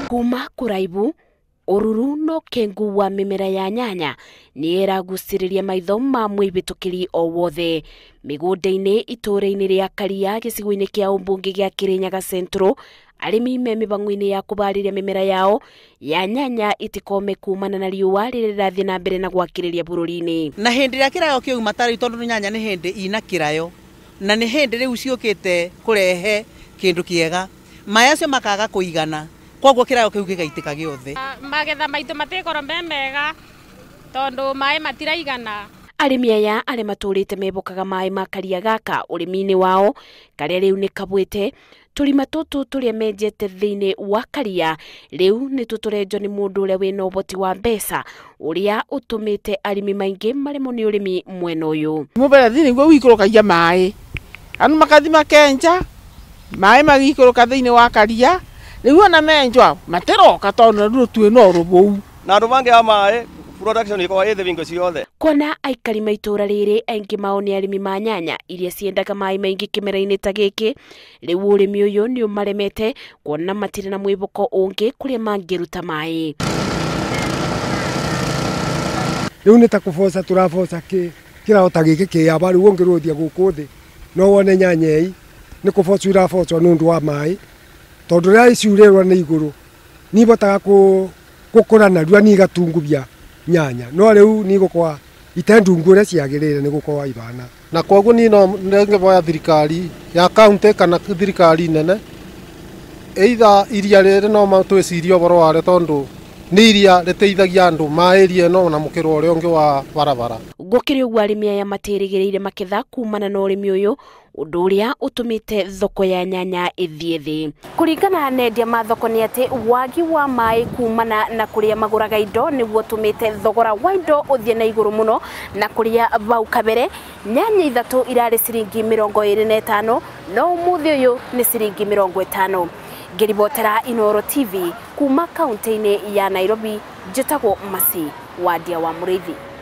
Kuuma kuraibu ururu no kengu wa mimera ya nyanya ni eraguciriria maitho ma mwibitukiri o wothe migunda-ini ituura-ini ria Karia gicigo-ini kia umbunge gia Kirinyaga Central. Arimi me mibango-ini ya kubariria mimera yao ya nyanya itikome kuumana na riua rirathie na mbere na gwakiriria bururi-ini. Na hindi ria kirayo kiu matari tondu nyanya ni hindi ina kirayo na ni hindi riu ciukite kurehe kindu kiega maĩ acio makaga kuigana koguo kirayo kiu gigaitika giothe. Magetha maitu matikoro mega tondu maĩ matiraigana. Arimi aya are maturite mehokaga maĩ ma Karia gaka urimi-ini wao karia riu ni kabwite turima tutu turia menjete thiini wa Karia riu ni tuturenjo ni mundu uria wina uboti wa mbeca uria utumite arimi maingi marimo ni urimi mwena uyu. Mubera thini gwe wikurukagia maĩ anu makathi makenja maĩ magikuruka thiini wa Karia riu ona menjwa materoka tondu riu twina urubuu na andu bangi a maĩ production iko ethe vingo ciothe. Kona aikari maitura riri aingi mao ni arimi ma nyanya iria ciendaga maĩ maingi kimera-ini ta giki riu urimi uyu ni umaremete kuona matire na mwiboko ungi kuria mangiruta maĩ. Riu ni ta kuboca turaboca kirahota giki kiaba riu ungiruthia guku thi no wone nyanya ei ni kuboca irabocwo nundu wa maĩ tondu ria iciurirwa ni iguru ni botaga gukura narua ni igatungubia nyanya no riu ni gukwa itendungu uria ciagirire ni gukwa ibana na koguo ni no ngevoya thirikari ya kaunti kana thirikari nene either iria riri no matwicirie uboro ware tondu ni iria riteithagia andu maĩrie no na mukiro uria ungi wa barabara. Gukiri uguo arimi aya matirigiriire maketha kuumana na urimi uyu undu uria utumite thoko ya nyanya ithie thi. Kuringana na endia ma thoko ni ati waagi wa maĩ kuumana na kuria maguraga indo niguo utumite thogora wa indo uthie na iguru muno na kuria vau kabere nyanya ithatu irari ciringi 25 no umuthi uyu ni ciringi 50. Ngiribotera Inooro TV kuma kaunti-ini ya Nairobi, njitagwo Masi Wadia wa Muriithi.